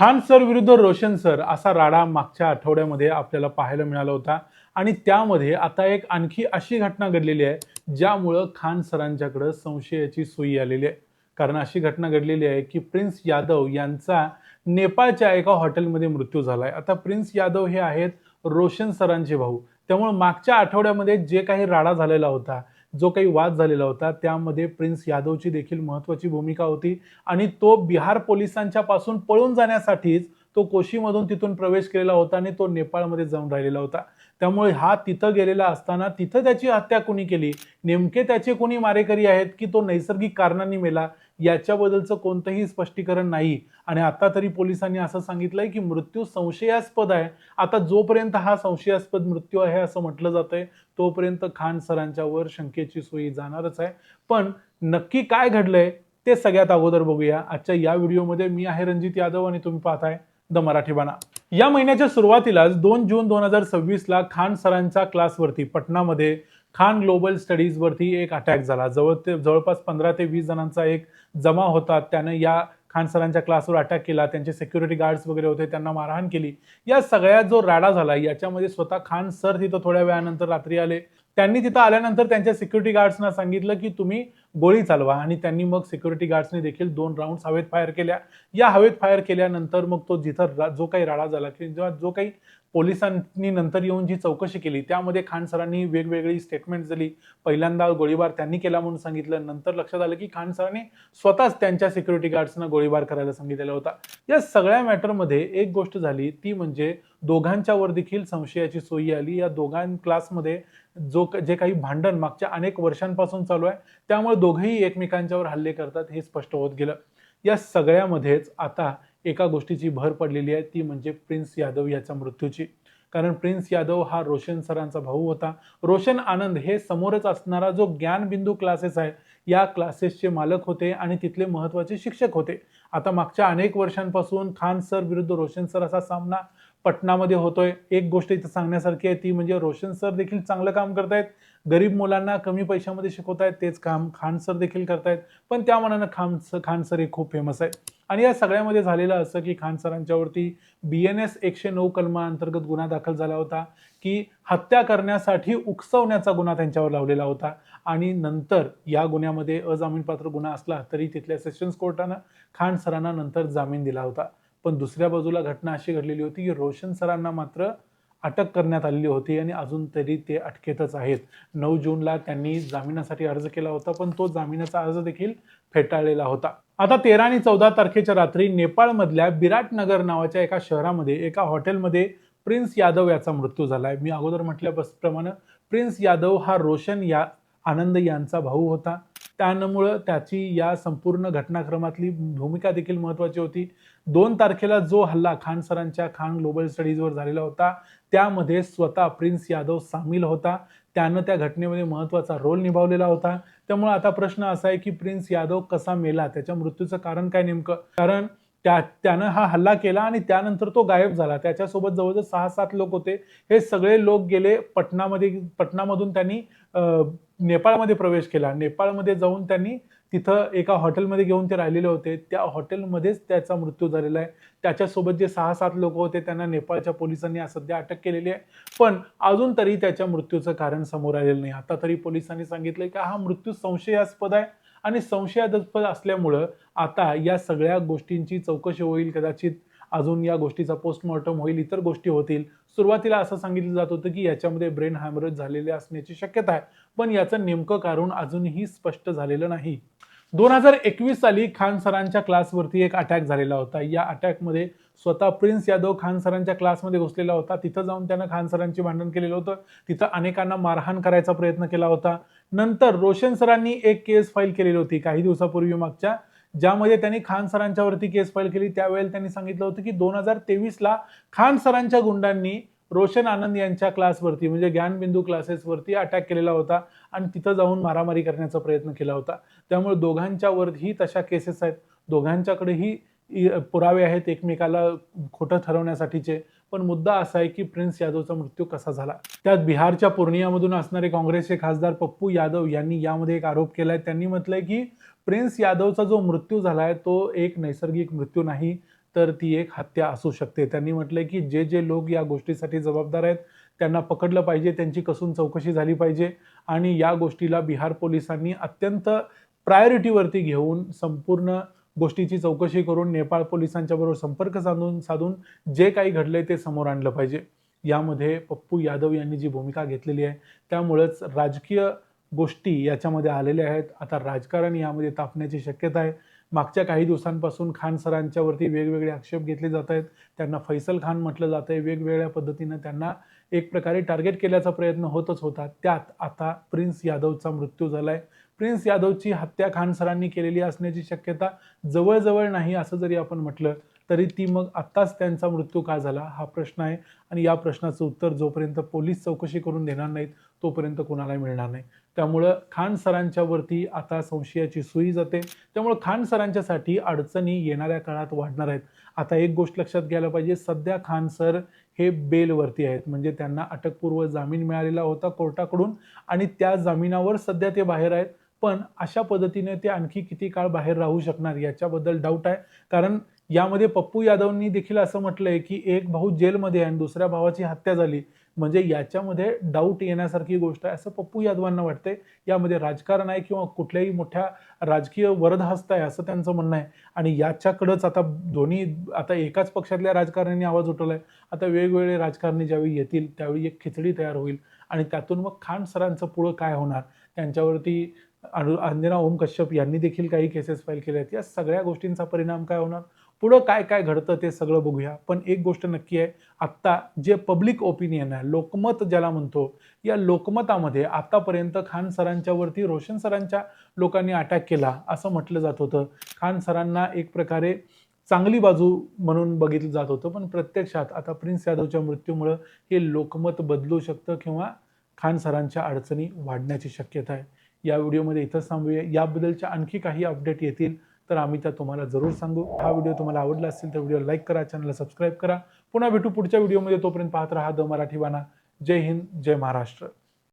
Khan sir विरुद्ध Roshan sir असा राडा मागच्या आठवड्यामध्ये आपल्याला पाहायला मिळाला होता आणि त्यामध्ये आता एक आणखी अशी घटना घडलेली आहे ज्यामुळं खान सरांच्याकडे संशयाची सुई आलेली आहे. कारण अशी घटना घडलेली आहे की प्रिन्स यादव यांचा नेपाळच्या एका हॉटेलमध्ये मृत्यू झालाय. आता प्रिन्स यादव हे आहेत रोशन सरांचे भाऊ. त्यामुळे मागच्या आठवड्यामध्ये जे काही राडा झालेला होता, जो काही वाद झालेला होता, त्यामध्ये प्रिन्स यादवची देखील महत्त्वाची भूमिका होती आणि तो बिहार पोलिसांच्या पासून पळून जाण्यासाठीच तो कोशीमधून तिथून प्रवेश केलेला होता आणि तो नेपाळमध्ये जाऊन राहिलेला होता. त्यामुळे हा तिथं गेलेला असताना तिथं त्याची हत्या कोणी केली, नेमके त्याचे कोणी मारेकरी आहेत की तो नैसर्गिक कारणांनी मेला, याच्याबद्दलचं कोणतंही स्पष्टीकरण नाही. आणि आता तरी पोलिसांनी असं सांगितलंय की मृत्यू संशयास्पद आहे. आता जोपर्यंत हा संशयास्पद मृत्यू आहे असं म्हटलं जातंय तोपर्यंत खान सरांच्या वर शंकेची सुई जाणारच आहे. पण नक्की काय घडलंय ते सगळ्यात अगोदर बघूया आजच्या या व्हिडिओमध्ये. मी आहे रणजित यादव आणि तुम्ही पाहताय द मराठी बाणा. या महिन्याच्या सुरुवातीलाच 2 जून 2026 ला खान सरांच्या क्लासवरती पटनामध्ये खान ग्लोबल स्टडीज वरती एक अटॅक झाला. जवळपास 15 ते 20 जणांचा एक जमा होता. त्यानं या खान सरांच्या क्लासवर अटॅक केला. त्यांचे सिक्युरिटी गार्ड्स वगैरे होते, त्यांना मारहाण केली. या सगळ्या जो राडा झाला याच्यामध्ये स्वतः खान सर तिथं थोड्या वेळानंतर रात्री आले. त्यांनी तिथं आल्यानंतर त्यांच्या सिक्युरिटी गार्ड्सना सांगितलं की तुम्ही गोळी चालवा आणि त्यांनी मग सिक्युरिटी गार्ड्सने देखील 2 राऊंड्स हवेत फायर केल्या. या हवेत फायर केल्यानंतर मग तो जिथं जो काही राडा झाला किंवा जो काही पोलिसांनी नंतर येऊन जी चौकशी केली त्यामध्ये खान सरांनी वेगवेगळी स्टेटमेंट दिली. पहिल्यांदा गोळीबार त्यांनी केला म्हणून सांगितलं. नंतर लक्षात आलं की खान सरांनी स्वतःच त्यांच्या सिक्युरिटी गार्ड्सना गोळीबार करायला सांगितलेला होता. या सगळ्या मॅटरमध्ये एक गोष्ट झाली ती म्हणजे दोघांच्या वर देखील संशयाची सोयी आली. या दोघां क्लासमध्ये जे काही भांडण मागच्या अनेक वर्षांपासून चालू आहे त्यामुळे दोघेही एकमेकांच्यावर हल्ले करतात हे स्पष्ट होत गेलं. या सगळ्यामध्येच आता एका गोष्टीची भर पडलेली आहे ती म्हणजे प्रिन्स यादव याच्या मृत्यूची. कारण प्रिन्स यादव हा रोशन सरांचा भाऊ होता. रोशन आनंद हे समोरच असणारा जो ज्ञानबिंदू क्लासेस आहे या क्लासेसचे मालक होते आणि तिथले महत्त्वाचे शिक्षक होते. आता मागच्या अनेक वर्षांपासून खान सर विरुद्ध रोशन सर असा सामना पटनामध्ये होतोय. एक गोष्ट इथं सांगण्यासारखी आहे ती म्हणजे रोशन सर देखील चांगलं काम करतायत. गरीब मुलांना कमी पैशामध्ये शिकवतायत तेच काम खान सर देखील करतायत. पण त्या मानानं खान सर हे खूप फेमस आहे. आणि या सगळ्यामध्ये झालेलं असं की खान सरांच्यावरती BNS 109 कलमाअंतर्गत गुन्हा दाखल झाला होता की हत्या करण्यासाठी उकसवण्याचा गुन्हा त्यांच्यावर लावलेला होता. आणि नंतर या गुन्ह्यामध्ये अजामीनपात्र गुन्हा असला तरी तिथल्या सेशन्स कोर्टानं खान सरांना नंतर जामीन दिला होता. पण दुसऱ्या बाजूला घटना अशी घडलेली होती की रोशन सरांना मात्र अटक करण्यात आलेली होती आणि अजून तरी ते अटकेतच आहेत. 9 जूनला त्यांनी जामिनासाठी अर्ज केला होता पण तो जामिनाचा अर्ज देखील फेटाळलेला होता. आता 13 आणि 14 तारखेच्या रात्री नेपाळमधल्या बिराटनगर नावाच्या एका शहरामध्ये एका हॉटेलमध्ये प्रिन्स यादव याचा मृत्यू झालाय. मी अगोदर म्हटल्याप्रमाणे प्रिन्स यादव हा रोशन आनंद यांचा भाऊ होता. त्यामुळे त्याची या संपूर्ण घटनाक्रमातली भूमिका देखील महत्त्वाची होती. 2 तारखेला जो हल्ला खान सरांच्या खान ग्लोबल स्टडीजवर झालेला होता त्यामध्ये स्वतः प्रिन्स यादव सामील होता. त्यानं त्या घटनेमध्ये महत्त्वाचा रोल निभावलेला होता. त्यामुळे आता प्रश्न असा आहे की प्रिन्स यादव कसा मेला, त्याच्या मृत्यूचं कारण काय नेमकं. कारण त्यानं हा हल्ला केला आणि त्यानंतर तो गायब झाला. त्याच्यासोबत जवळजवळ 6-7 लोक होते. हे सगळे लोक गेले पटनामधून त्यांनी नेपाळमध्ये प्रवेश केला. नेपाळमध्ये जाऊन त्यांनी तिथं एका हॉटेलमध्ये घेऊन ते राहिलेले होते. त्या हॉटेलमध्येच त्याचा मृत्यू झालेला आहे. त्याच्यासोबत जे 6-7 लोक होते त्यांना नेपाळच्या पोलिसांनी सध्या अटक केलेली आहे. पण अजून तरी त्याच्या मृत्यूचं कारण समोर आलेलं नाही. आता तरी पोलिसांनी सांगितलंय की हा मृत्यू संशयास्पद आहे आणि संशयास्पद असल्यामुळं आता या सगळ्या गोष्टींची चौकशी होईल. कदाचित अजून या गोष्टीचा पोस्टमॉर्टम होईल, इतर गोष्टी होतील. सुरुवातीला असं सांगितलं जात होतं की याच्यामध्ये ब्रेन हॅमरेज झालेले असण्याची शक्यता आहे. पण याचं नेमकं कारण अजूनही स्पष्ट झालेलं नाही. 2021 साली खान सरांच्या क्लासवरती एक अटॅक झालेला होता. या अटॅकमध्ये स्वतः प्रिन्स यादव खान सरांच्या क्लासमध्ये घुसलेला होता. तिथं जाऊन त्यानं खान सरांची भांडण केलेलं होतं. तिथं अनेकांना मारहाण करायचा प्रयत्न केला होता. नंतर रोशन सरांनी एक केस फाईल केलेली होती काही दिवसापूर्वी मागच्या, ज्यामध्ये त्यांनी खान सरांच्यावरती केस फाईल केली. त्यावेळेला त्यांनी सांगितलं होतं की 2023 ला खान सरांच्या गुंडांनी रोशन आनंद यांच्या क्लासवरती म्हणजे ज्ञानबिंदू क्लासेसवरती अटॅक केलेला होता आणि तिथं जाऊन मारामारी करण्याचा प्रयत्न केला होता. त्यामुळे दोघांच्यावरही तशा केसेस आहेत. दोघांच्याकडेही पुरावे आहेत एकमेकाला खोटं ठरवण्यासाठीचे. पण मुद्दा असा आहे की प्रिन्स यादवचा मृत्यू कसा झाला. त्यात बिहारच्या पूर्णियामधून असणारे काँग्रेसचे खासदार पप्पू यादव यांनी यामध्ये एक आरोप केलाय. त्यांनी म्हटलंय की प्रिन्स यादवचा जो मृत्यू झालाय तो एक नैसर्गिक मृत्यू नाही, तर ती एक हत्या असू शकते. त्यांनी म्हटलंय की जे जे लोक या गोष्टीसाठी जबाबदार आहेत त्यांना पकडलं पाहिजे, त्यांची कसून चौकशी झाली पाहिजे आणि या गोष्टीला बिहार पोलिसांनी अत्यंत प्रायोरिटीवरती घेऊन संपूर्ण गोष्टीची चौकशी करून नेपाळ पोलिसांच्या बरोबर संपर्क साधून जे काही घडलंय ते समोर आणलं पाहिजे. यामध्ये पप्पू यादव यांनी जी भूमिका घेतलेली आहे त्यामुळेच राजकीय गोष्टी याच्यामध्ये आलेल्या आहेत. आता राजकारण यामध्ये तापण्याची शक्यता आहे. मागच्या काही दिवसांपासून खान सरांच्या वरती वेगवेगळे आक्षेप घेतले जात आहेत. त्यांना फैसल खान म्हटलं जातंय. वेगवेगळ्या पद्धतीनं त्यांना एक प्रकारे टार्गेट केल्याचा प्रयत्न होतच होता. त्यात आता प्रिन्स यादवचा मृत्यू झालाय. प्रिन्स यादवची हत्या खान सरांनी केलेली असण्याची शक्यता जवळजवळ नाही असं जरी आपण म्हटलं तरी ती मग आत्ताच त्यांचा मृत्यू का झाला हा प्रश्न आहे आणि या प्रश्नाचं उत्तर जोपर्यंत पोलीस चौकशी करून देणार नाहीत तोपर्यंत कोणालाही मिळणार नाही. त्यामुळं खान सरांच्या वरती आता संशयाची सुई जाते. त्यामुळे खान सरांच्यासाठी अडचणी येणाऱ्या काळात वाढणार आहेत. आता एक गोष्ट लक्षात घ्यायला पाहिजे, सध्या खान सर हे बेलवरती आहेत, म्हणजे त्यांना अटकपूर्व जामीन मिळालेला होता कोर्टाकडून आणि त्या जामिनावर सध्या ते बाहेर आहेत. पण अशा पद्धतीने ते आणखी किती काळ बाहेर राहू शकणार याच्याबद्दल डाऊट आहे. कारण यामध्ये पप्पू यादवनी देखील असं म्हटलंय की एक भाऊ जेलमध्ये आहे आणि दुसऱ्या भावाची हत्या झाली, म्हणजे याच्यामध्ये डाऊट येण्यासारखी गोष्ट आहे असं पप्पू यादवांना वाटते. यामध्ये राजकारण आहे किंवा कुठल्याही मोठ्या राजकीय वरदहस्त आहे असं त्यांचं म्हणणं आहे आणि याच्याकडेच आता दोन्ही आता एकाच पक्षातल्या राजकारण्यांनी आवाज उठवलाय. आता वेगवेगळे राजकारणी ज्यावेळी येतील त्यावेळी एक खिचडी तयार होईल आणि त्यातून मग खान सरांचं पुढं काय होणार, त्यांच्यावरती अंजना ओम कश्यप यांनी देखील काही केसेस फाईल केल्या आहेत. या सगळ्या गोष्टींचा परिणाम काय होणार, पुढं काय काय घडतं ते सगळं बघूया. पण एक गोष्ट नक्की आहे, आत्ता जे पब्लिक ओपिनियन आहे, लोकमत ज्याला म्हणतो, या लोकमतामध्ये आतापर्यंत खान सरांच्या वरती रोशन सरांच्या लोकांनी अटॅक केला असं म्हटलं जात होतं. खान सरांना एक प्रकारे चांगली बाजू म्हणून बघितलं जात होतं, पण प्रत्यक्षात आता प्रिन्स यादवच्या मृत्यूमुळं हे लोकमत बदलू शकतं किंवा खान सरांच्या अडचणी वाढण्याची शक्यता आहे. या व्हिडिओमध्ये इथंच थांबूया. याबद्दलच्या आणखी काही अपडेट येतील तर आम्ही त्या तुम्हाला जरूर सांगू. हा व्हिडिओ तुम्हाला आवडला असेल तर व्हिडिओ लाईक करा, चॅनलला सबस्क्राईब करा. पुन्हा भेटू पुढच्या व्हिडिओमध्ये. तोपर्यंत पाहत राहा द मराठी बाणा. जय हिंद, जय महाराष्ट्र.